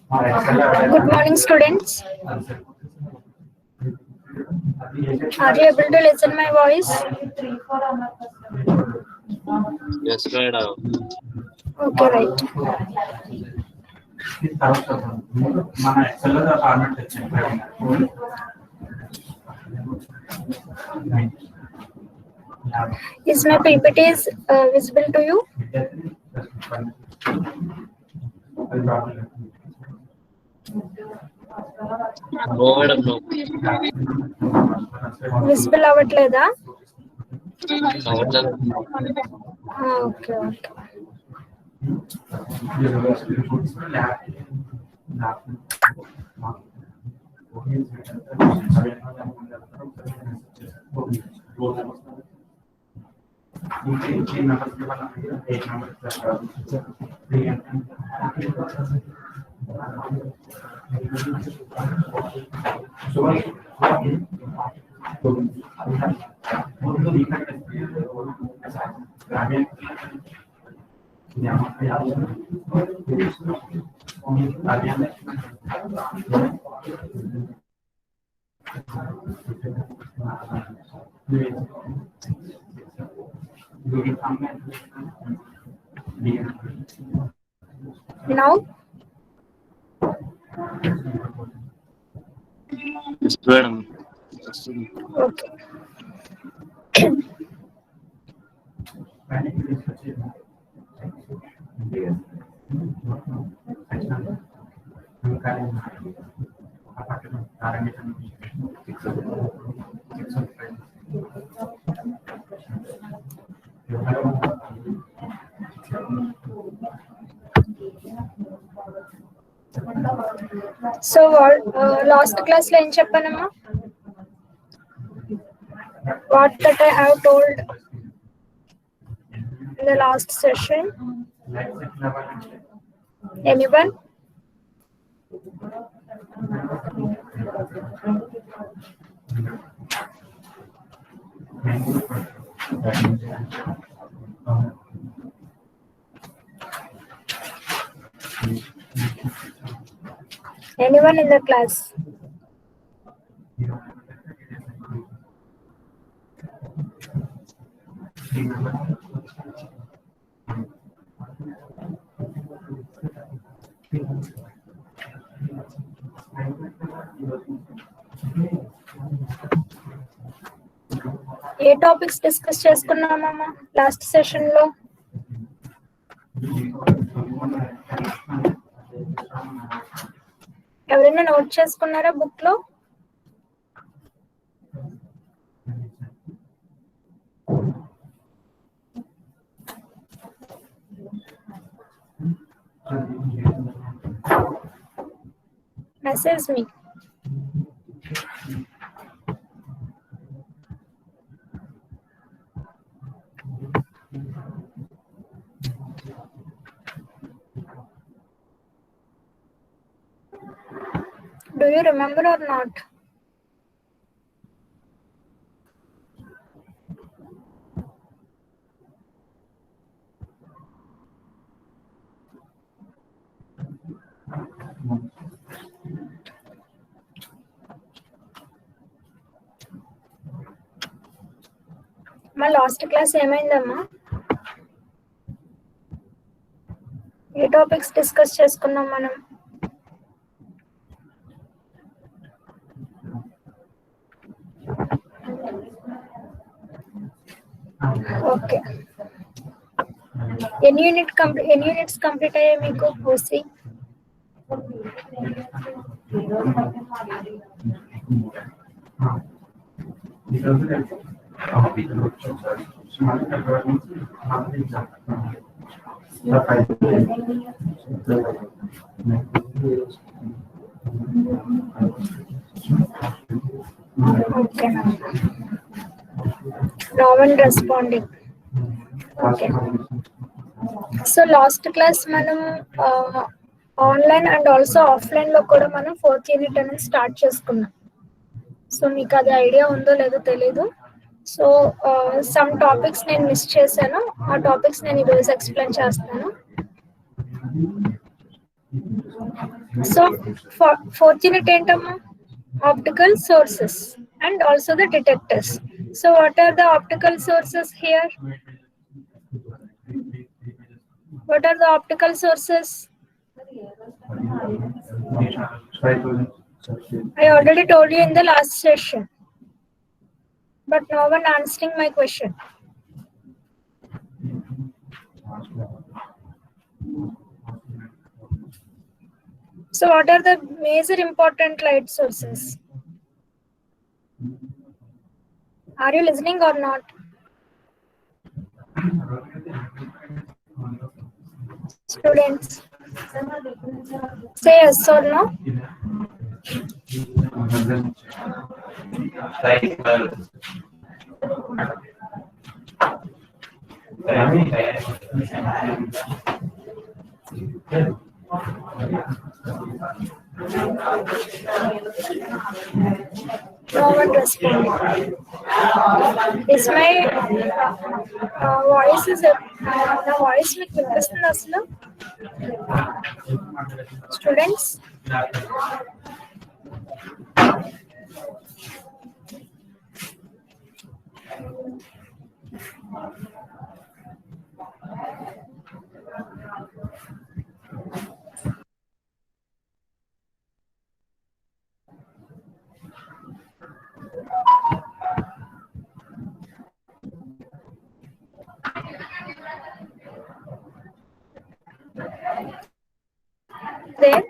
Good morning, students. Are you able to listen my voice? Yes, madam. Okay, right. Is my PPT visible to you? No, madam, no. Visible అవ్వట్లేదా? అవ్వట్లేదు. Okay okay. Now? Yes, madam. Okay. So what last class లో ఏం చెప్పానమ్మా? What that I have told in the last session? Anyone? Anyone in the class? ఏ topics discuss చేసుకున్నామమ్మా last session లో? ఎవరైనా note చేసుకున్నారా book లో? Message me. Do you remember or not? మా last class ఏమైందమ్మా? ఏ టాపిక్స్ డిస్కస్ చేసుకున్నాం మనం? ఓకే. ఎన్ని యూనిట్స్ కంప్లీట్ అయ్యాయి మీకు OC? Okay. No one responding. Okay. So last class మనం ఆన్లైన్ అండ్ ఆల్సో ఆఫ్లైన్ లో కూడా మనం 4th యూనిట్ అనేది స్టార్ట్ చేసుకున్నాం. సో మీకు అది ఐడియా ఉందో లేదో తెలీదు. సో సమ్ టాపిక్స్ నేను మిస్ చేశాను. ఆ టాపిక్స్ నేను ఈరోజు ఎక్స్ప్లెయిన్ చేస్తాను. సో 4th యూనిట్ ఏంటమ్మా? Optical sources and also the detectors. So what are the optical sources here? What are the optical sources? I already told you in the last session, but no one answering my question. So what are the major important light sources? Are you listening or not? Students, say yes or no. No one responding. Is my voice is the voice మీకు వినిపిస్తుంది అసలు? Students, there?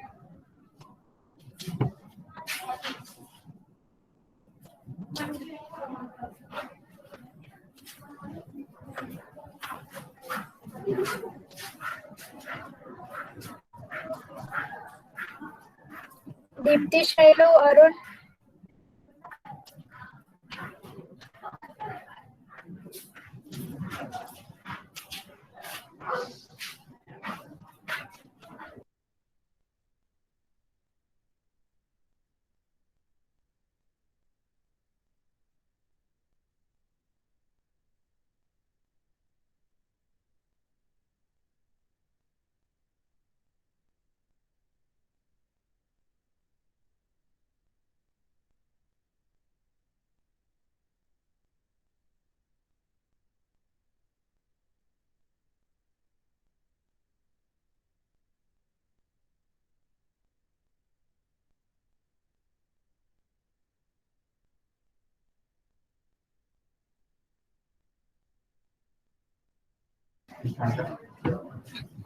Deepti, Shailu, Arun.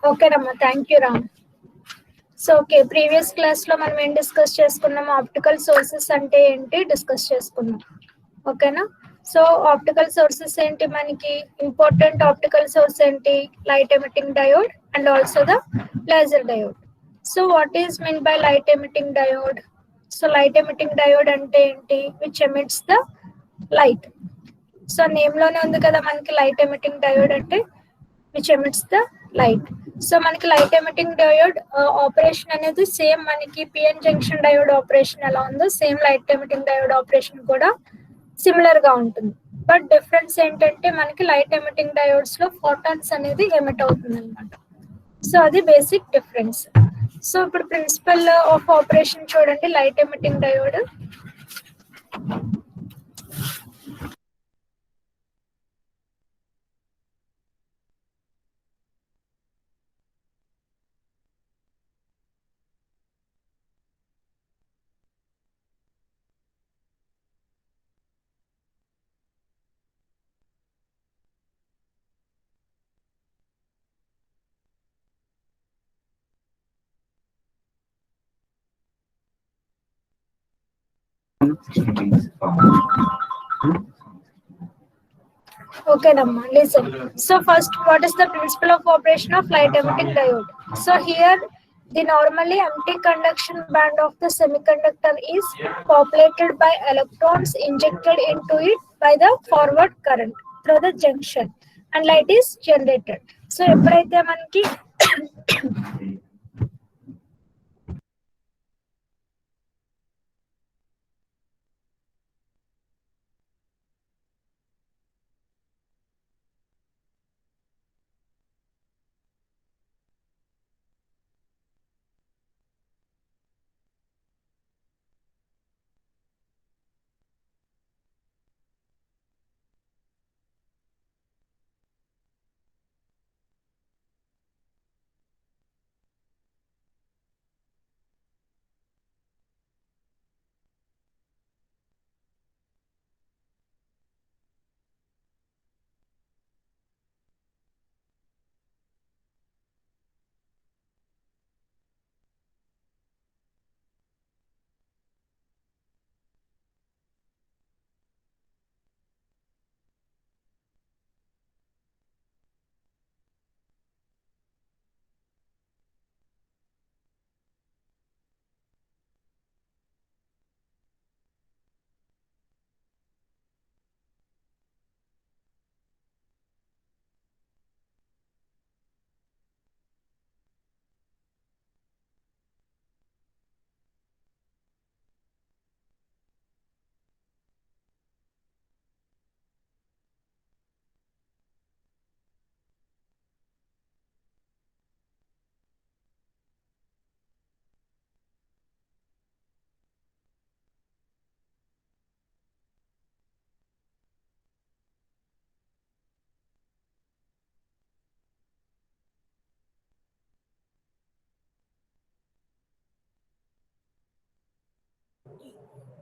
Okay, Rama. Thank you, Ram. So okay, previous class లో మనం ఏం discuss చేసుకున్నాం, optical sources అంటే ఏంటి discuss చేసుకున్నాం. ఓకేనా? సో ఆప్టికల్ సోర్సెస్ ఏంటి, మనకి ఇంపార్టెంట్ ఆప్టికల్ సోర్స్ ఏంటి, light emitting diode and also the laser diode. So what is mean by light emitting diode? So light emitting diode అంటే ఏంటి, which emits the light. So name లోనే ఉంది కదా మనకి light emitting diode అంటే which emits the light. So మనకి light emitting diode operation అనేది same మనకి పిఎన్ జంక్షన్ డయోడ్ ఆపరేషన్ ఎలా ఉందో same light emitting diode operation కూడా సిమిలర్ గా ఉంటుంది. బట్ డిఫరెన్స్ ఏంటంటే మనకి లైట్ ఎమిటింగ్ డయోడ్స్ లో ఫోటాన్స్ అనేది ఎమిట్ అవుతుంది అనమాట. సో అది బేసిక్ డిఫరెన్స్. సో ఇప్పుడు ప్రిన్సిపల్ ఆఫ్ ఆపరేషన్ చూడండి, light emitting diode. Okay, Namma, listen. So first, what is the principle of operation of light emitting diode? So here, the normally empty conduction band of the semiconductor is populated by electrons injected into it by the forward current through the junction, and light is generated. So ఎప్పుడైతే మనకి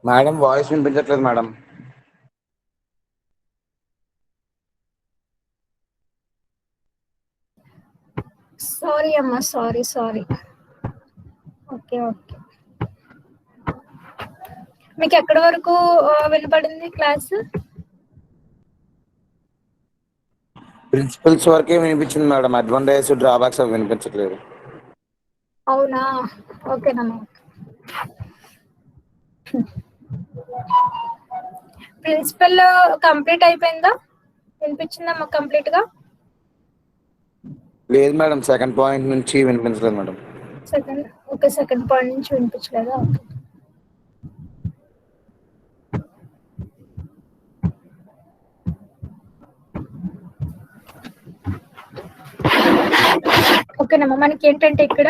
madam voice వినిపించట్లేదు madam. Sorry అమ్మా, sorry. Okay, మీకు ఎక్కడి వరకు వినపడింది class? Principles వరకే వినిపించింది మేడం. అడ్వాంటేజ్ డ్రాబ్యాక్స్ అవి వినిపించట్లేదు. అవునా, ఓకేనమ్మా. ప్రిన్సిపల్ కంప్లీట్ అయిపోయిందా? వినిపించిందమ్మా కంప్లీట్ గా? లేదు మేడం, సెకండ్ పాయింట్ నుంచి వినిపించలేదు మేడం. సెకండ్ పాయింట్ నుంచి వినిపించలేదా? ఓకేనమ్మా, మనకి ఏంటంటే ఇక్కడ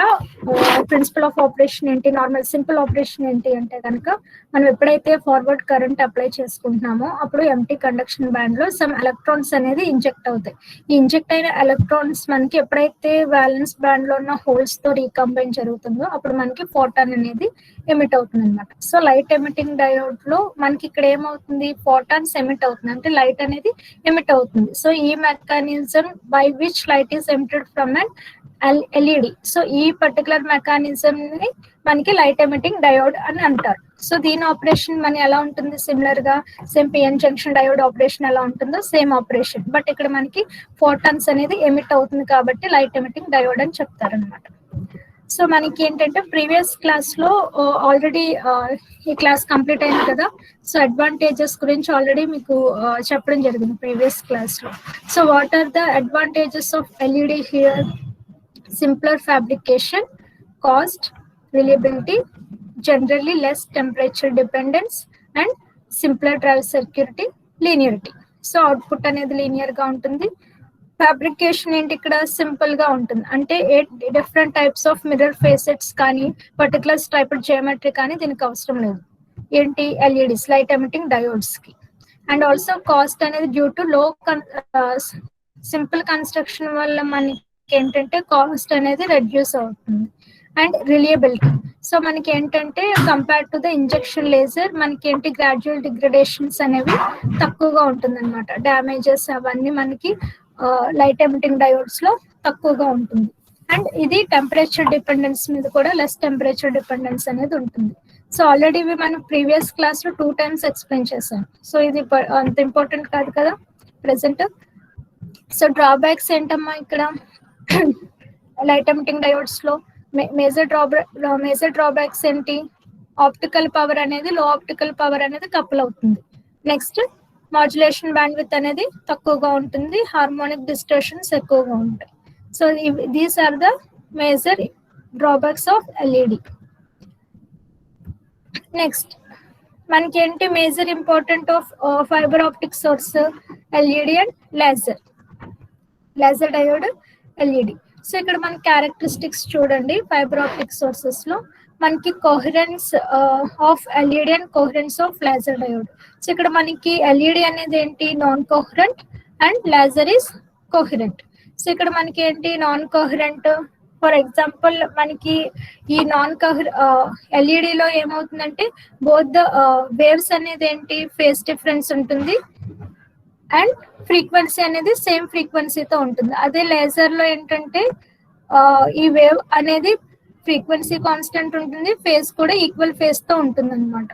ప్రిన్సిపల్ ఆఫ్ ఆపరేషన్ ఏంటి, నార్మల్ సింపుల్ ఆపరేషన్ ఏంటి అంటే కనుక మనం ఎప్పుడైతే ఫార్వర్డ్ కరెంట్ అప్లై చేసుకుంటున్నామో అప్పుడు ఎంటీ కండక్షన్ బ్యాండ్ లో సమ్ ఎలక్ట్రాన్స్ అనేది ఇంజెక్ట్ అవుతాయి. ఈ ఇంజెక్ట్ అయిన ఎలక్ట్రాన్స్ మనకి ఎప్పుడైతే వ్యాలెన్స్ బ్యాండ్ లో ఉన్న హోల్స్ తో రీకంబైన్ జరుగుతుందో అప్పుడు మనకి ఫోటాన్ అనేది ఎమిట్ అవుతుంది అనమాట. సో లైట్ ఎమిటింగ్ డయోడ్ లో మనకి ఇక్కడ ఏమవుతుంది, ఫోటాన్స్ ఎమిట్ అవుతుంది, అంటే లైట్ అనేది ఎమిట్ అవుతుంది. సో ఈ mechanism by which light is emitted from and LED. So ఈ పర్టికులర్ మెకానిజం ని మనకి లైట్ ఎమిటింగ్ డయోడ్ అని అంటారు. సో దీని ఆపరేషన్ మన ఎలా ఉంటుంది, సిమిలర్ గా same PN junction diode operation ఎలా ఉంటుందో సేమ్ ఆపరేషన్, బట్ ఇక్కడ మనకి ఫోటాన్స్ అనేది ఎమిట్ అవుతుంది కాబట్టి లైట్ ఎమిటింగ్ డయోడ్ అని చెప్తారు అనమాట. సో మనకి ఏంటంటే ప్రీవియస్ క్లాస్ లో ఆల్రెడీ ఈ క్లాస్ కంప్లీట్ అయింది కదా. సో అడ్వాంటేజెస్ గురించి ఆల్రెడీ మీకు చెప్పడం జరిగింది ప్రీవియస్ క్లాస్ లో. So what are the advantages of LED here? Simpler fabrication, cost, reliability, generally less temperature dependence, and simpler drive security, linearity. So output అనేది linear గా ఉంటుంది. ఫ్యాబ్రికేషన్ ఏంటి, ఇక్కడ సింపుల్ గా ఉంటుంది. అంటే different types of mirror facets కానీ particular type geometry కానీ దీనికి అవసరం లేదు. ఏంటి, ఎల్ఈడిస్ లైట్ ఎమిటింగ్ డయోడ్స్ కి. అండ్ ఆల్సో కాస్ట్ అనేది డ్యూ టు లో సింపుల్ కన్స్ట్రక్షన్ వల్ల మనకి ఏంటంటే కాస్ట్ అనేది రెడ్యూస్ అవుతుంది. అండ్ రిలయబిలిటీ, సో మనకి ఏంటంటే compare to the injection laser మనకి ఏంటి గ్రాడ్యువల్ డిగ్రేడేషన్స్ అనేవి తక్కువగా ఉంటుంది అనమాట. డ్యామేజెస్ అవన్నీ మనకి లైట్ ఎమిటింగ్ డయోడ్స్ లో తక్కువగా ఉంటుంది. అండ్ ఇది టెంపరేచర్ డిపెండెన్స్ మీద కూడా లెస్ టెంపరేచర్ డిపెండెన్స్ అనేది ఉంటుంది. సో ఆల్రెడీ ఇవి మనం ప్రీవియస్ క్లాస్ లో 2 times ఎక్స్ప్లెయిన్ చేశాం. సో ఇది అంత ఇంపార్టెంట్ కాదు కదా ప్రెసెంట్. సో డ్రాబ్యాక్స్ ఏంటమ్మా ఇక్కడ లైట్ ఎమిటింగ్ డయోడ్స్ లో మేజర్ డ్రాబ్యాక్స్ ఏంటి? ఆప్టికల్ పవర్ అనేది లో ఆప్టికల్ పవర్ అనేది కపుల్ అవుతుంది. నెక్స్ట్ మాడ్యులేషన్ బ్యాండ్విడ్త్ అనేది తక్కువగా ఉంటుంది. హార్మోనిక్ డిస్టర్షన్స్ ఎక్కువగా ఉంటాయి. So these are the major drawbacks of LED. నెక్స్ట్ మనకి ఏంటి major important of fibre optic source? LED and laser diode, LED. సో ఇక్కడ మన క్యారెక్టరిస్టిక్స్ చూడండి. ఫైబర్ ఆప్టిక్ సోర్సెస్ లో మనకి coherence of LED and coherence of laser diode. So ఇక్కడ మనకి ఎల్ఈడి అనేది ఏంటి, non coherent, and laser is coherent. So ఇక్కడ మనకి ఏంటి నాన్ కోహరెంట్, ఫర్ ఎగ్జాంపుల్ మనకి ఈ ఎల్ఈడి లో ఏమవుతుందంటే బోత్ ద వేవ్స్ అనేది ఏంటి ఫేస్ డిఫరెన్స్ ఉంటుంది అండ్ ఫ్రీక్వెన్సీ అనేది సేమ్ ఫ్రీక్వెన్సీతో ఉంటుంది. అదే లేజర్ లో ఏంటంటే ఈ వేవ్ అనేది ఫ్రీక్వెన్సీ కాన్స్టెంట్ ఉంటుంది, ఫేస్ కూడా ఈక్వల్ ఫేస్ తో ఉంటుంది అనమాట.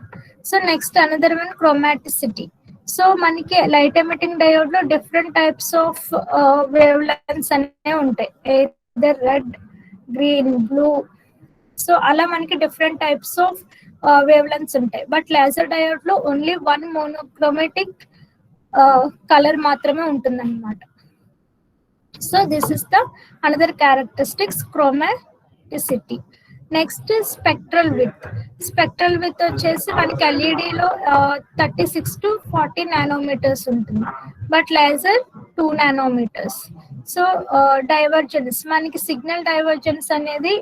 So next another one chromaticity. So మనకి లైట్ ఎమిటింగ్ డయోడ్ లో different types of wavelengths అనేవి ఉంటాయి, either red, green, blue. So అలా మనకి different types of wavelengths ఉంటాయి. బట్ లేజర్ డయోడ్ లో ఓన్లీ వన్ మోనోక్రోమాటిక్ కలర్ మాత్రమే ఉంటుంది అనమాట. So this is the another characteristics, chromaticity. Next spectral width. Spectral width వచ్చేసి మనకి ఎల్ఈడిలో 36 to 40 నానోమీటర్స్ ఉంటుంది, but laser 2 nanometres. So divergence, మనకి సిగ్నల్ డైవర్జెన్స్ అనేది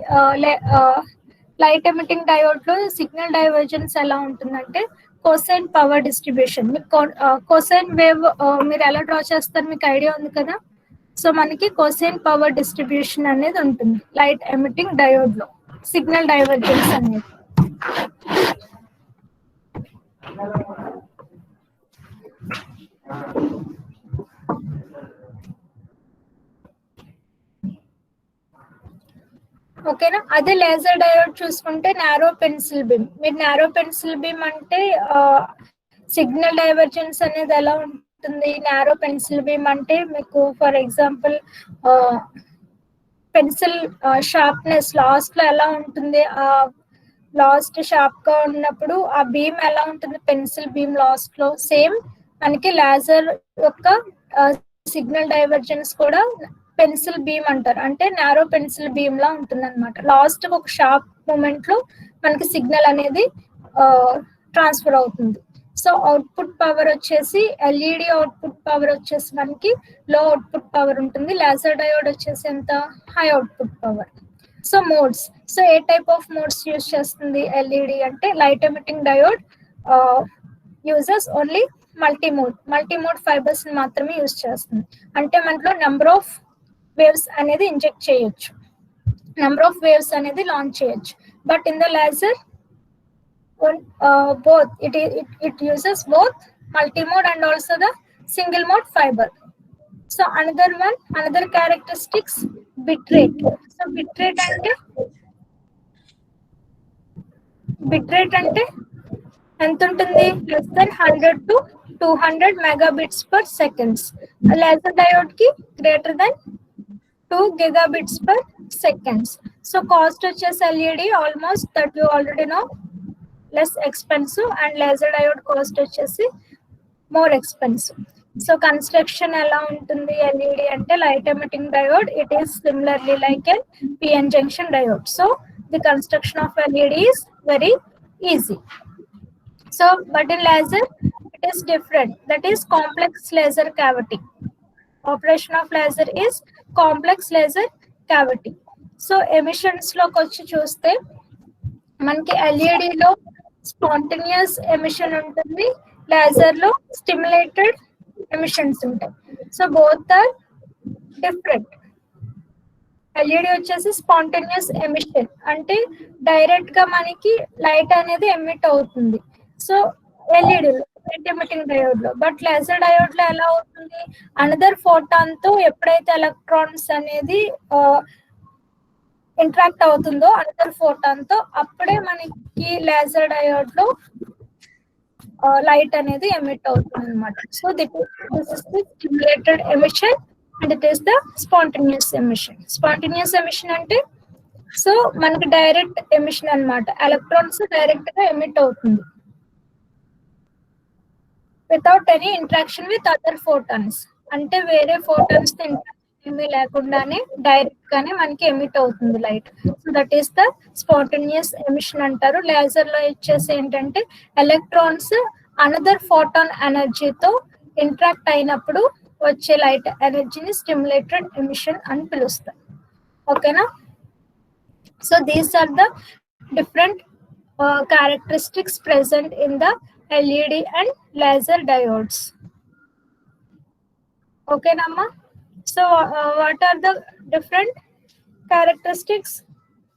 లైట్ ఎమిటింగ్ డయోడ్ లో సిగ్నల్ డైవర్జెన్స్ ఎలా ఉంటుందంటే కోసైన్ పవర్ డిస్ట్రిబ్యూషన్. మీకు కోసైన్ వేవ్ మీరు ఎలా డ్రా చేస్తారు మీకు ఐడియా ఉంది కదా. సో మనకి కోసైన్ పవర్ డిస్ట్రిబ్యూషన్ అనేది ఉంటుంది లైట్ ఎమిటింగ్ డయోడ్ లో, సిగ్నల్ డైవర్జెన్స్ అనేది. ఓకేనా. అదే లేజర్ డయోడ్ చూసుకుంటే నారో పెన్సిల్ బీమ్. మీరు నారో పెన్సిల్ బీమ్ అంటే సిగ్నల్ డైవర్జెన్స్ అనేది ఎలా ఉంటుంది? నారో పెన్సిల్ బీమ్ అంటే మీకు for example pencil sharpness last లో ఎలా ఉంటుంది, లాస్ట్ షార్ప్ గా ఉన్నప్పుడు ఆ బీమ్ ఎలా ఉంటుంది పెన్సిల్ బీమ్ లాస్ట్ లో, సేమ్ మనకి లేజర్ యొక్క సిగ్నల్ డైవర్జెన్స్ కూడా పెన్సిల్ బీమ్ అంటారు. అంటే నారో పెన్సిల్ బీమ్ లా ఉంటుంది అనమాట. లాస్ట్ ఒక షార్ప్ మూమెంట్ లో మనకి సిగ్నల్ అనేది ట్రాన్స్ఫర్ అవుతుంది. సో అవుట్పుట్ పవర్ వచ్చేసి ఎల్ఈడి అవుట్పుట్ పవర్ వచ్చేసి మనకి లో అవుట్పుట్ పవర్ ఉంటుంది, లేజర్ డయోడ్ వచ్చేసి ఎంత high output power. So modes, so A type of modes use చేస్తుంది ఎల్ఈడి అంటే light emitting diode uses only multimode fibres మాత్రమే యూజ్ చేస్తుంది. అంటే మనలో నెంబర్ ఆఫ్ వేవ్స్ అనేది ఇంజెక్ట్ చేయొచ్చు, నెంబర్ ఆఫ్ వేవ్స్ అనేది లాంచ్ చేయొచ్చు. But in the laser both it uses both multi-mode and also the single mode fiber. So another characteristics, bitrate. So bitrate అంటే ఎంత ఉంటుంది? Less than 100 to 200 megabits per seconds. Laser diode కి greater than 2 gigabits per seconds. So cost వచ్చేసి LED almost that you already know less expensive and laser diode cost వచ్చేసి more expensive. So construction ఎలా ఉంటుంది LED అంటే light emitting diode, it is similarly like a PN junction diode. So the construction of LED is very easy. So but in laser it is different, that is complex laser cavity. Operation of laser is complex laser cavity. So emissions లో వచ్చి చూస్తే మనకి LED లో spontaneous emission ఉంటుంది, laser లో stimulated emissions ఉంటాయి. So both are different. LED వచ్చేసి spontaneous emission అంటే డైరెక్ట్ గా మనకి లైట్ అనేది ఎమిట్ అవుతుంది. సో ఎల్ఈడిలో లైట్ ఎమిటింగ్ డయోడ్ లో. బట్ లేజర్ డయోడ్ లో ఎలా అవుతుంది? అనదర్ ఫోటాన్ తో ఎప్పుడైతే ఎలక్ట్రాన్స్ అనేది ఇంటరాక్ట్ అవుతుందో అనదర్ ఫోటాన్ తో, అప్పుడే మనకి లేజర్ డయోడ్ లో లైట్ అనేది ఎమిట్ అవుతుంది అనమాట. So this is the stimulated emission and it is the spontaneous emission. Spontaneous emission అంటే సో మనకి డైరెక్ట్ ఎమిషన్ అన్నమాట, ఎలక్ట్రాన్స్ డైరెక్ట్ గా ఎమిట్ అవుతుంది without any interaction with other photons. అంటే వేరే ఫోటాన్స్ తో ఇంటరాక్షన్ ఏమీ లేకుండానే డైరెక్ట్ గానే మనకి ఎమిట్ అవుతుంది light. So that is the spontaneous emission అంటారు. లేజర్ లో ఇచ్చేసి ఏంటంటే ఎలక్ట్రాన్స్ అనదర్ ఫోటాన్ ఎనర్జీతో ఇంటరాక్ట్ అయినప్పుడు వచ్చే లైట్ ఎనర్జీని స్టిమ్యులేటెడ్ ఎమిషన్ అని పిలుస్తారు. ఓకేనా? So these are the different characteristics present in the LED and laser diodes. Okay Namma? So what are the different characteristics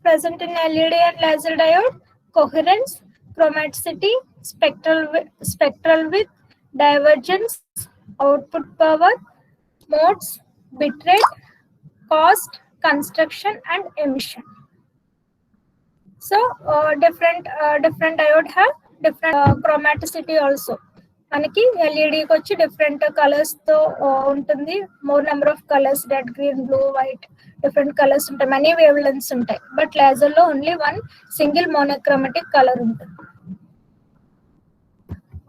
present in LED and laser diode? Coherence, chromaticity, spectral width, divergence, output power, modes, bitrate, cost, construction and emission. So different diode have different chromaticity also. మనకి LED కి వచ్చి different colours తో ఉంటుంది. More number of colours, red, green, blue, white, different colours ఉంటాయి. Many wavelengths ఉంటాయి. But laser లో only one single monochromatic colour ఉంటుంది.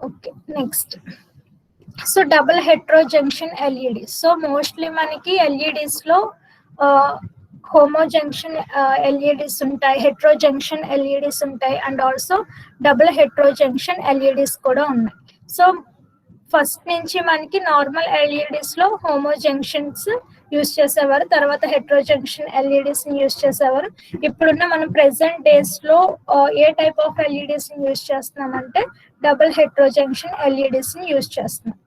Okay, next. So double heterojunction LED. So mostly మనకి LEDs లో homojunction LEDs ఉంటాయి, heterojunction LEDs ఉంటాయి, and also double heterojunction LEDs కూడా ఉన్నాయి. సో ఫస్ట్ నుంచి మనకి నార్మల్ ఎల్ఈడిస్ లో హోమో జంక్షన్స్ యూజ్ చేసేవారు, తర్వాత హెట్రోజంక్షన్ ఎల్ఈడిస్ ని యూజ్ చేసేవారు. ఇప్పుడున్న మనం ప్రెసెంట్ డేస్ లో ఏ టైప్ ఆఫ్ ఎల్ఈడిస్ ని యూజ్ చేస్తున్నామంటే డబుల్ హెట్రోజంక్షన్ ఎల్ఈడిస్ ని యూజ్ చేస్తున్నాం.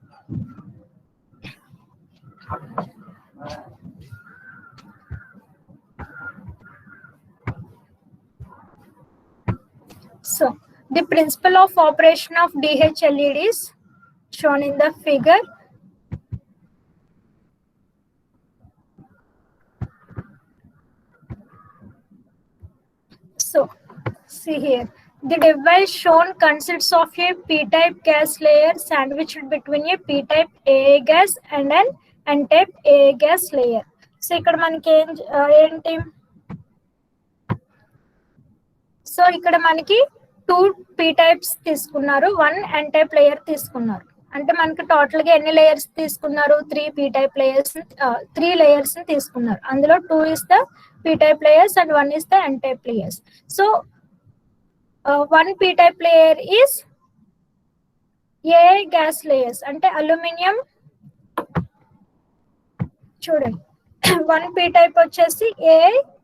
So the principle of operation of DH LEDs shown in the figure. So see here, the device shown consists of a p-type gas layer sandwiched between a p-type AA gas and an n-type AA gas layer. So ఇక్కడ మనకి ఏంటి? So ఇక్కడ మనకి 2 p types తీసుకున్నారు, 1 n type layer తీసుకున్నారు. అంటే మనకి total గా ఎన్ని లేయర్స్ తీసుకున్నారు? 3 p టైప్ లేయర్స్, 3 లేయర్స్ తీసుకున్నారు. అందులో 2 is the p type layers and 1 is the n type layers. So 1 p type layer is a gas layers అంటే అల్యూమినియం. చూడండి, 1 p టైప్ వచ్చేసి ఏ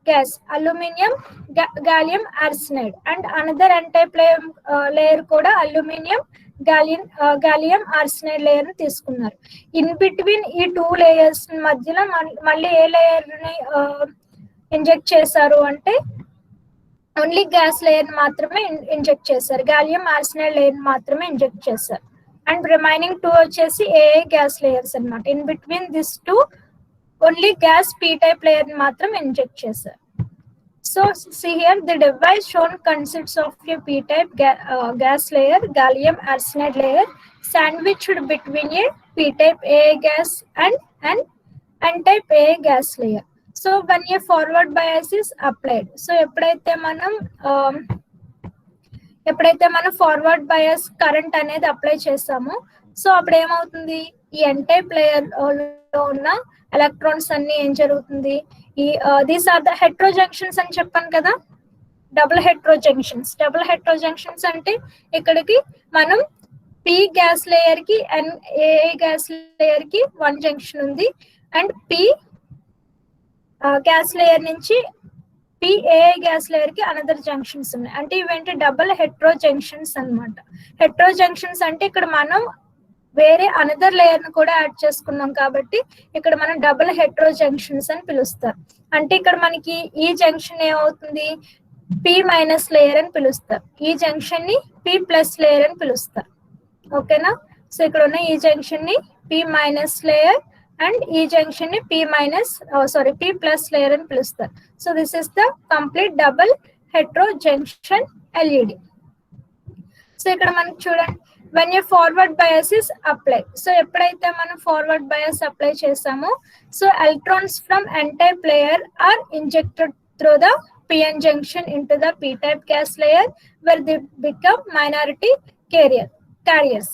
gas, aluminium, gallium arsenide, and another n-type layer కూడా aluminium, gallium arsenide layer ని తీసుకున్నారు. In between ఈ 2 layers మధ్యలో మళ్ళీ ఏ layer ని ఇంజెక్ట్ చేశారు అంటే ఓన్లీ గ్యాస్ లేయర్ మాత్రమే ఇంజెక్ట్ చేశారు, గాలియం ఆర్సెనైడ్ లేయర్ మాత్రమే ఇంజెక్ట్ చేశారు. అండ్ రిమైనింగ్ 2 వచ్చేసి AA గ్యాస్ లేయర్స్ అన్నమాట. In between this 2 only gas P type layer ని మాత్రం ఇంజెక్ట్ చేశారు. So see here, the device shown consists of a P-type gas layer, gallium arsenide layer, sandwiched between a P-type AA gas and an N-type AA gas layer. So when a forward bias is applied, so ఎప్పుడైతే మనం forward bias current అనేది apply చేస్తామో, so అప్పుడు ఏమవుతుంది, ఈ N-type layer లో ఉన్న electrons అన్ని ఏం జరుగుతుంది, ఈ these are the heterojunctions అని చెప్పాను కదా, డబుల్ హెట్రో జంక్షన్స్ అంటే ఇక్కడికి మనం P గ్యాస్ లేయర్ కి అండ్ AA గ్యాస్ లేయర్ కి 1 జంక్షన్ ఉంది, అండ్ P గ్యాస్ లేయర్ నుంచి PAA గ్యాస్ లేయర్ కి అనదర్ జంక్షన్స్ ఉన్నాయి. అంటే ఇవేంటి డబుల్ హెట్రో జంక్షన్స్ అన్నమాట. హెట్రో జంక్షన్స్ అంటే ఇక్కడ మనం వేరే అనదర్ లేయర్ ను కూడా యాడ్ చేసుకున్నాం కాబట్టి ఇక్కడ మనం డబుల్ హెట్రో జంక్షన్స్ అని పిలుస్తారు. అంటే ఇక్కడ మనకి ఈ జంక్షన్ ఏమవుతుంది, P మైనస్ లేయర్ అని పిలుస్తారు, ఈ జంక్షన్ ని P ప్లస్ లేయర్ అని పిలుస్తారు. ఓకేనా? సో ఇక్కడ ఉన్న ఈ జంక్షన్ ని P మైనస్ లేయర్ అండ్ ఈ జంక్షన్ ని P ప్లస్ లేయర్ అని పిలుస్తారు. So this is the complete double Hetero junction LED. So ఇక్కడ మనకి చూడండి, when a forward bias is applied, so ఎప్పుడైతే మనం forward bias అప్లై చేసామో, so electrons from N-type layer are injected through the PN junction into the P-type gas layer where they become minority carriers.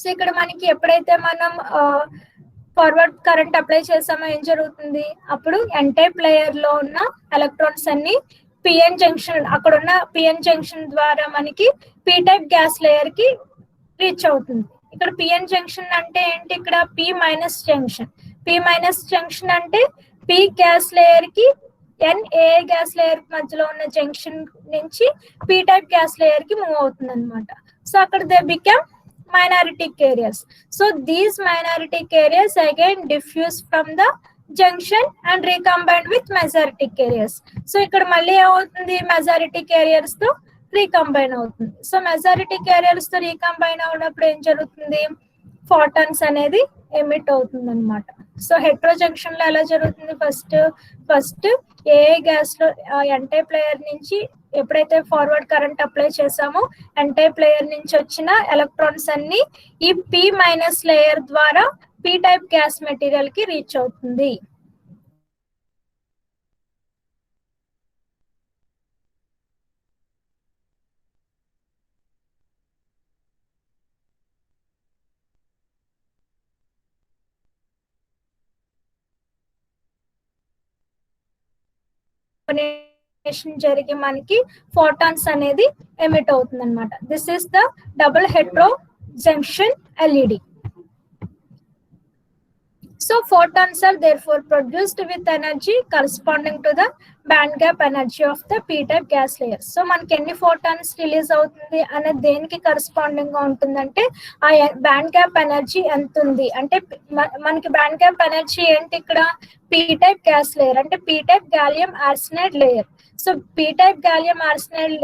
So ఇక్కడ మనకి ఎప్పుడైతే మనం forward current apply చేసామో ఏం జరుగుతుంది, అప్పుడు N-type లేయర్ లో ఉన్న ఎలక్ట్రాన్స్ అన్ని PN జంక్షన్, అక్కడ ఉన్న PN జంక్షన్ ద్వారా మనకి P-type గ్యాస్ లేయర్ కి రీచ్ అవుతుంది. ఇక్కడ PN జంక్షన్ అంటే ఏంటి, ఇక్కడ P మైనస్ జంక్షన్ అంటే P గ్యాస్ లేయర్ కి NA గ్యాస్ లేయర్ మధ్యలో ఉన్న జంక్షన్ నుంచి P-type గ్యాస్ లేయర్ కి మూవ్ అవుతుంది అనమాట. సో అక్కడ they become minority carriers. So these minority carriers again diffuse from the junction and recombined with majority carriers. So ఇక్కడ మళ్ళీ ఏమవుతుంది, మెజారిటీ క్యారియర్స్ తో రీకంబైన్ అవుతుంది. సో మెజారిటీ క్యారియర్స్ తో రీకంబైన్ అవునప్పుడు ఏం జరుగుతుంది, ఫోటాన్స్ అనేది ఎమిట్ అవుతుంది అనమాట. సో హెట్రో జంక్షన్ లో ఎలా జరుగుతుంది, ఫస్ట్ ఏ గ్యాస్ లో N-type లేయర్ నుంచి ఎప్పుడైతే ఫార్వర్డ్ కరెంట్ అప్లై చేసామో N-type లేయర్ నుంచి వచ్చిన ఎలక్ట్రాన్స్ అన్ని ఈ P మైనస్ లేయర్ ద్వారా P-type గ్యాస్ మెటీరియల్ కి రీచ్ అవుతుంది. జరిగి మనకి ఫోటాన్స్ అనేది ఎమిట్ అవుతుంది అనమాట. This is the double Hetero junction LED. So photons are therefore produced with energy corresponding to the band gap energy of the P-type gas layer. So మనకి ఎన్ని photons release అవుతుంది అనేది దేనికి కరెస్పాండింగ్ గా ఉంటుందంటే ఆ బ్యాండ్ గ్యాప్ ఎనర్జీ ఎంత ఉంది అంటే మనకి బ్యాండ్ గ్యాప్ ఎనర్జీ ఏంటి, ఇక్కడ P-type గ్యాస్ లేయర్ అంటే P-type gallium arsenide layer. So P-type gallium arsenide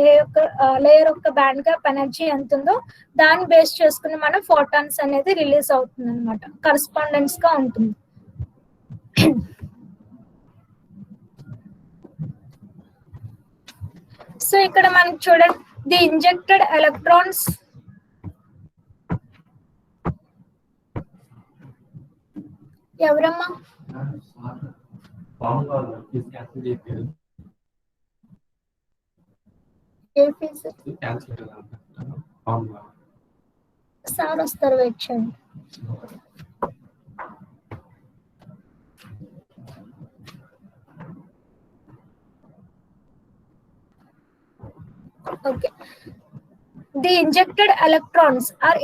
layer యొక్క బ్యాండ్ గ్యాప్ ఎనర్జీ ఎంత ఉందో దాన్ని బేస్ చేసుకుని మనం ఫోటాన్స్ అనేది రిలీజ్ అవుతుంది అనమాట, కరెస్పాండెన్స్ గా ఉంటుంది. సో ఇక్కడ మనకి చూడండి, ది ఇంజెక్టెడ్ ఎలక్ట్రాన్స్ ఎవరమ్మా సార్ వస్తారు, వెయిట్ చేయండి. Okay. The injected electrons are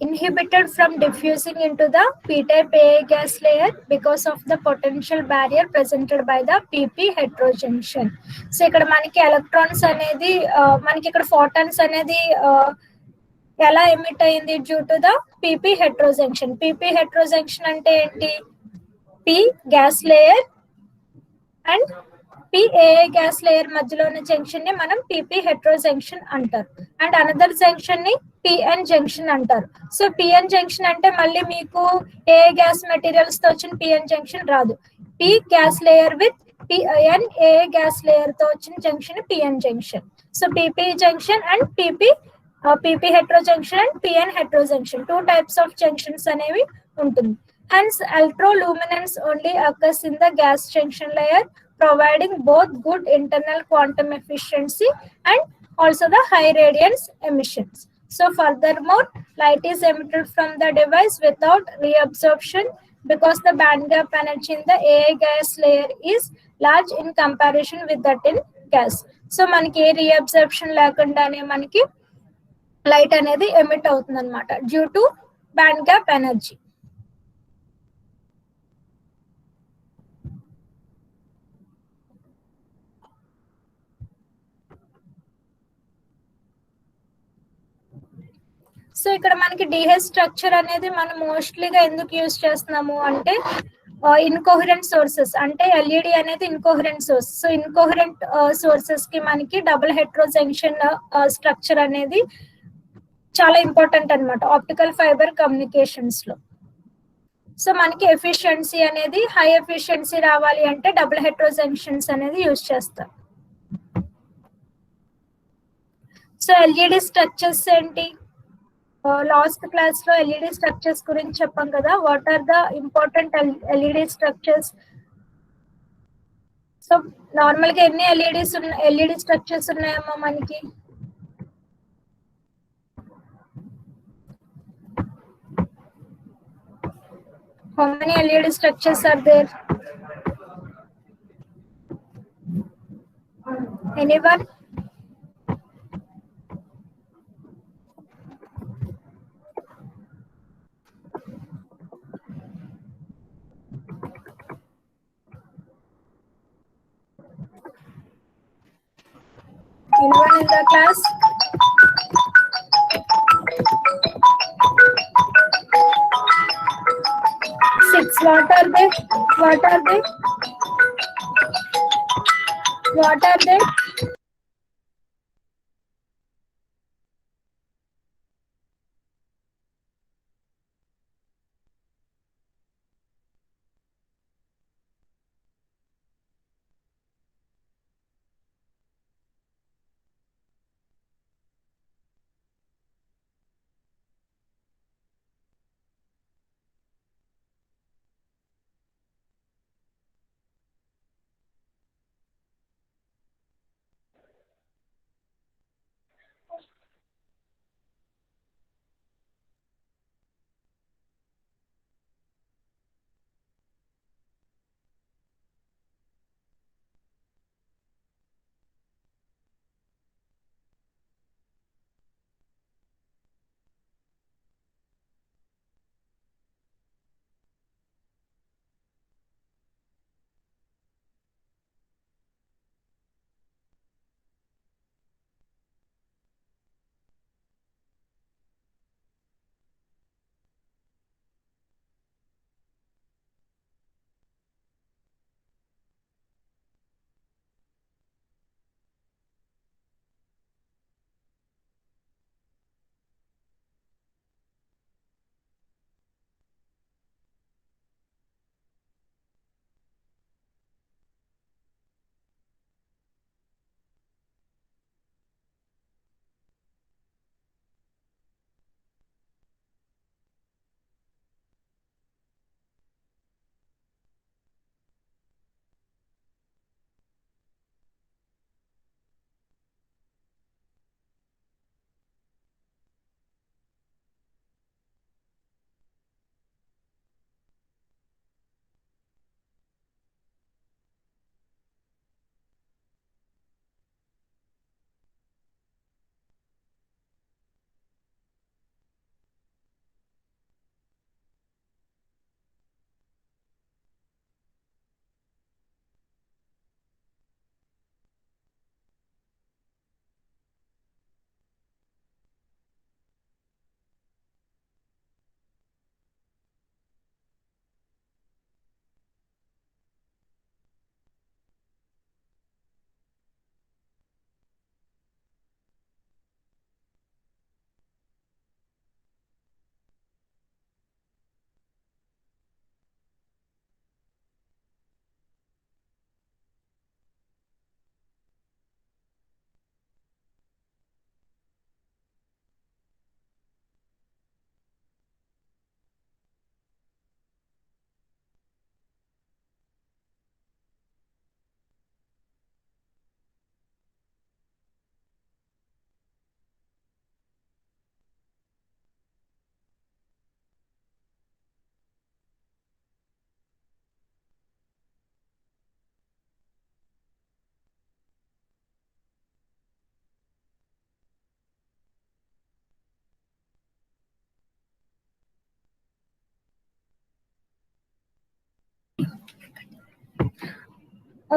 inhibited from diffusing into the P-type AA gas layer because of the potential barrier presented by the PP heterojunction. So ఇక్కడ మనకి electrons అనేది మనకి ఇక్కడ photons అనేది ఎలా ఎమిట్ అయింది due to the PP heterojunction. PP heterojunction అంటే ఏంటి, P GaAs layer and PAA GaAs layer మధ్యలో ఉన్న జంక్షన్ ని మనం పిపి హెట్రో జంక్షన్ అంటారు. అండ్ అనదర్ జంక్షన్ ని పిఎన్ జంక్షన్ అంటారు. సో పిఎన్ జంక్షన్ అంటే మళ్ళీ మీకు ఏ గ్యాస్ మెటీరియల్స్ తో వచ్చిన పిఎన్ జంక్షన్ రాదు. P GaAs layer with PN ఏ గ్యాస్ లేయర్ తో వచ్చిన junction PN junction. So PP junction and PP Hetero junction and PN Hetero junction 2 types of junctions అనేవి ఉంటుంది. Hence, electroluminescence only occurs in the gas junction layer, providing both good internal quantum efficiency and also the high radiance emissions. So furthermore, light is emitted from the device without reabsorption because the band gap energy in the AA gas layer is large in comparison with that in gas. So మనకి ఏ రీఅబ్జర్ప్షన్ లేకుండానే మనకి light అనేది emit అవుతుంది అనమాట due to band gap energy. So ఇక్కడ మనకి DH structure అనేది మనం మోస్ట్లీగా ఎందుకు యూజ్ చేస్తున్నాము అంటే ఇన్కోహరెంట్ సోర్సెస్ అంటే ఎల్ఈడి అనేది ఇన్కోహరెంట్ సోర్స్. సో ఇన్కోహరెంట్ సోర్సెస్ కి మనకి డబుల్ హెట్రో జంక్షన్ స్ట్రక్చర్ అనేది చాలా ఇంపార్టెంట్ అనమాట ఆప్టికల్ ఫైబర్ కమ్యూనికేషన్స్ లో. సో మనకి ఎఫిషియన్సీ అనేది హై ఎఫిషియన్సీ రావాలి అంటే డబుల్ హెట్రో జంక్షన్స్ అనేది యూజ్ చేస్తారు. సో ఎల్ఈడి స్ట్రక్చర్స్ ఏంటి? లాస్ట్ క్లాస్ లో ఎల్ఈడి స్ట్రక్చర్స్ గురించి చెప్పాం కదా. What are the important LED structures? So normal గా ఎన్ని ఎల్ఈడి స్ట్రక్చర్స్ ఉన్నాయమ్మా మనకి? How many LED structures are there? Anyone? Anyone in the class? Six. What are they? What are they? What are they?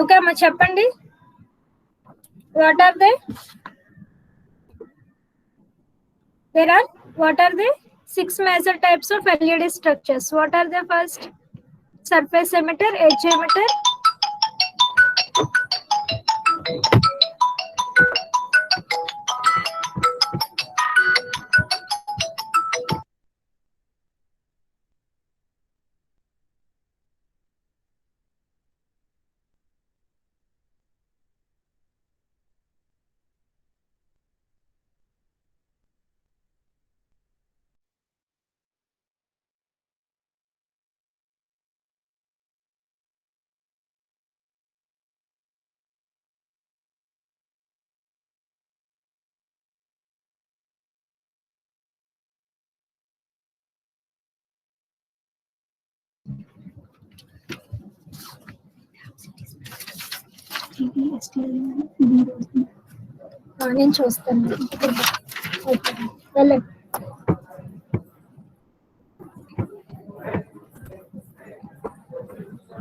Okay అమ్మ చెప్పండి. What are they? What are they? 6 major types of LED structures. What are they first? Surface emitter, edge emitter. నేను చూస్తాను. Okay వెళ్ళండి.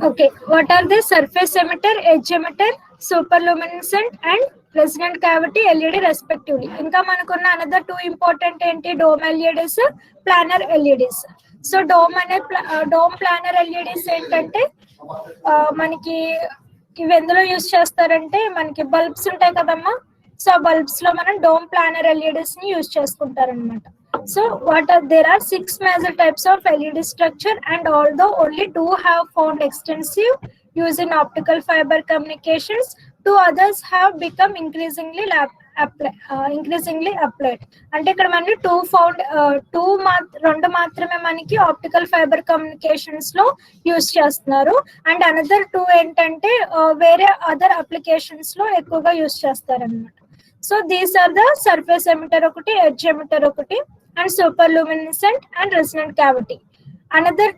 Okay, what are the surface emitter, edge emitter, superluminescent and resonant cavity LED respectively? ఇంకా మనకున్న another two important ఏంటి, dome LEDs, planar LEDs. So dome planar LEDs ఏంటంటే మనకి ఇవి ఎందులో యూజ్ చేస్తారంటే మనకి బల్బ్స్ ఉంటాయి కదమ్మా. సో బల్బ్స్ లో మనం డోమ్ ప్లానర్ ఎల్ఈడీస్ ని use చేసుకుంటారనమాట. So there are 6 major types of LED structure, and although only 2 have found extensive use in optical fiber communications, 2 others have become increasingly applied. అంటే ఇక్కడ మనకి 2 మాత్రమే మనకి ఆప్టికల్ ఫైబర్ కమ్యూనికేషన్స్ లో use చేస్తున్నారు. And another 2 ఏంటంటే వేరే other applications లో ఎక్కువగా యూజ్ చేస్తారన్నమాట. So these are the surface emitter ఒకటి, ఎడ్జ్ ఎమిటర్ ఒకటి, and superluminescent and resonant cavity. Another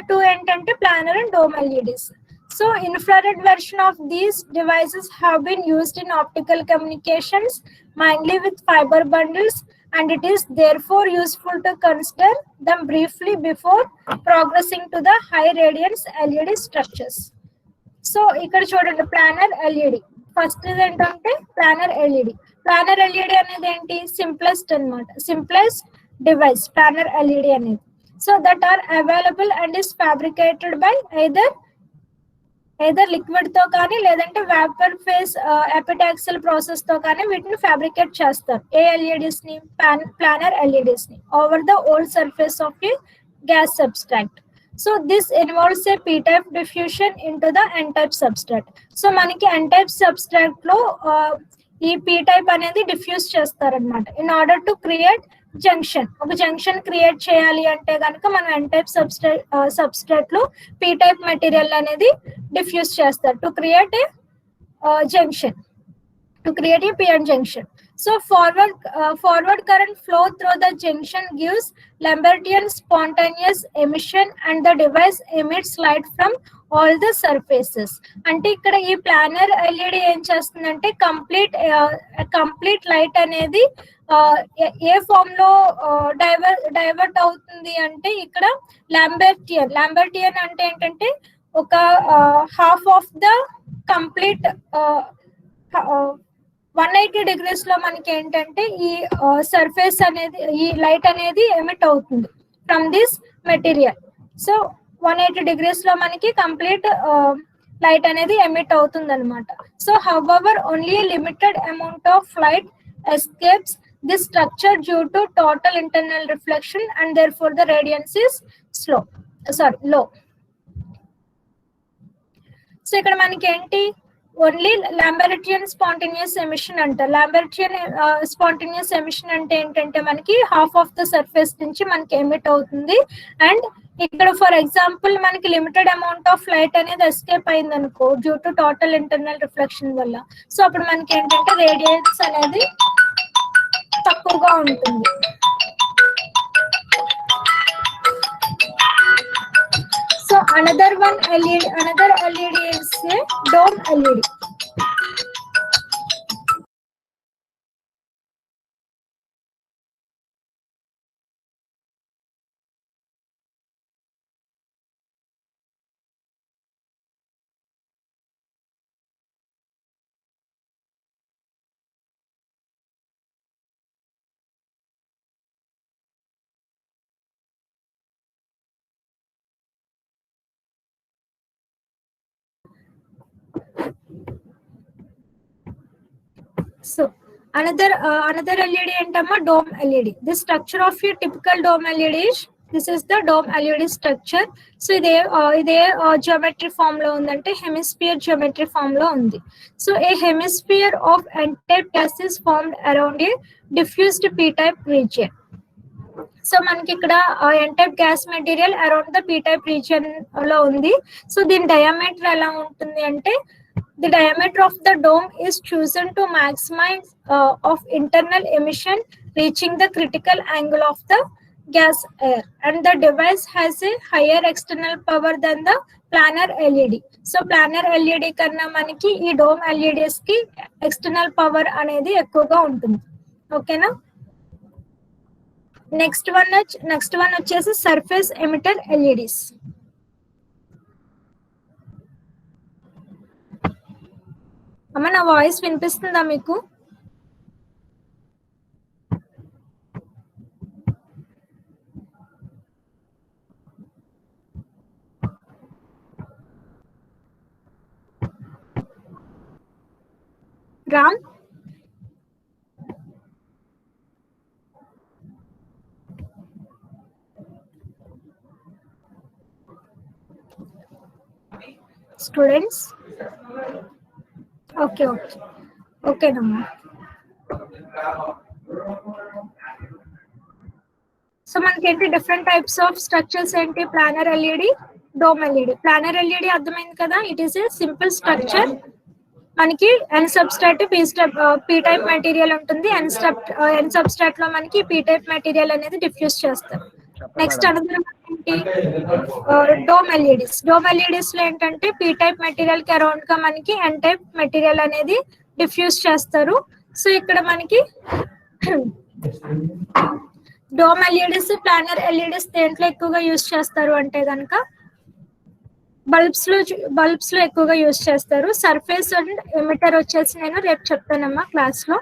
two ఏంటంటే planar and dome LEDs. So infrared version of these devices have been used in optical communications mainly with fiber bundles, and it is therefore useful to consider them briefly before progressing to the high radiance LED structures. So ఇక్కడ చూడండి planar LED. First ఏంటంటే planar LED. Planar LED అనేది ఏంటి, simplest అన్నమాట, simplest device planar LED అనేది. So that are available and is fabricated by either liquid తో కానీ లేదంటే వేపర్ ఫేజ్ ఎపిటాక్సిల్ ప్రాసెస్ తో కానీ వీటిని ఫ్యాబ్రికేట్ చేస్తారు. ఏ ఎల్ఈడిస్ ని, ప్లానర్ ఎల్ఈడిస్ ని over the old surface of a gas substrate. So this involves a P type diffusion into the N type substrate. So మనకి ఎన్ టైప్ సబ్స్ట్రాక్ట్ లో ఈ P type అనేది diffuse చేస్తారనమాట. In order to create junction, ఒక junction create చేయాలి అంటే కనుక మనం ఎన్ టైప్ సబ్స్ట్రాక్ట్ లో పీ టైప్ మెటీరియల్ అనేది డిఫ్యూజ్ చేస్తారు to create a junction, to create a PN junction. So forward current flow through the junction gives Lambertian spontaneous emission, and the device emits light from all the surfaces. అంటే ఇక్కడ ఈ planar LED ఏం చేస్తుందంటే complete light అనేది ఏ form లో divert అవుతుంది అంటే ఇక్కడ లాంబెర్టియన్ అంటే ఏంటంటే ఒక half of the complete 180 degrees లో మనకి ఏంటంటే ఈ సర్ఫేస్ అనేది, ఈ లైట్ అనేది ఎమిట్ అవుతుంది from this material. So 180 degrees లో మనకి కంప్లీట్ లైట్ అనేది ఎమిట్ అవుతుంది అనమాట. So however only limited amount of light escapes this structure due to total internal reflection, and therefore the radiance is low. So ఇక్కడ మనకి ఏంటి, only లాంబెర్టియన్ spontaneous emission అంటారు. లాంబెర్టియన్ spontaneous emission అంటే ఏంటంటే మనకి హాఫ్ ఆఫ్ ద సర్ఫేస్ నుంచి మనకి emit అవుతుంది. అండ్ ఇక్కడ ఫర్ ఎగ్జాంపుల్ మనకి లిమిటెడ్ అమౌంట్ ఆఫ్ లైట్ అనేది ఎస్కేప్ అయింది అనుకో due to total internal reflection వల్ల. సో అప్పుడు మనకి ఏంటంటే రేడియన్స్ అనేది తక్కువగా ఉంటుంది. So another LED is a dome LED. So another LED ఏంటమ్మా dome LED. The structure of a typical dome LED is this is the dome LED structure. So ఇదే geometry form లో ఉందంటే hemisphere geometry form లో ఉంది. So a hemisphere of n-type gas is formed around a diffused p-type region. So మనకి ఇక్కడ n-type gas material around the p-type region లో ఉంది. So దీని డయామీటర్ ఎలా ఉంటుంది అంటే the diameter of the dome is chosen to maximize of internal emission reaching the critical angle of the gas air, and the device has a higher external power than the planar LED. So planar LED కన్నా మనకి ఈ dome LEDs కి external power అనేది ఎక్కువగా ఉంటుంది. ఓకేనా? Next one వచ్చేసి surface emitter LEDs. అమ్మ నా వాయిస్ వినిపిస్తుందా మీకు? రామ్ స్టూడెంట్స్ ఓకేనమ్మా. సో మనకి డిఫరెంట్ టైప్స్ ఆఫ్ స్ట్రక్చర్స్ ఏంటి? Planar LED, dome LED. Planar LED అర్థమైంది కదా, it is a simple structure. మనకి N substrate P type material ఉంటుంది. ఎన్ సబ్స్ట్రాట్ లో మనకి పీ టైప్ మెటీరియల్ అనేది డిఫ్యూజ్ చేస్తారు. నెక్స్ట్ అనదర్ ఏంటి? Dome LEDs. డోమ్ ఎల్ఈడిస్ లో ఏంటంటే పీ టైప్ మెటీరియల్ కి అరౌండ్ గా మనకి ఎన్ టైప్ మెటీరియల్ అనేది డిఫ్యూజ్ చేస్తారు. సో ఇక్కడ మనకి డోమ్ ఎల్ఈడిస్, ప్లానర్ ఎల్ఈడిస్ దేంట్లో ఎక్కువగా యూజ్ చేస్తారు అంటే కనుక బల్బ్స్ లో ఎక్కువగా యూజ్ చేస్తారు. సర్ఫేస్ అండ్ ఎమిటర్ వచ్చేసి నేను రేపు చెప్తానమ్మా క్లాస్ లో.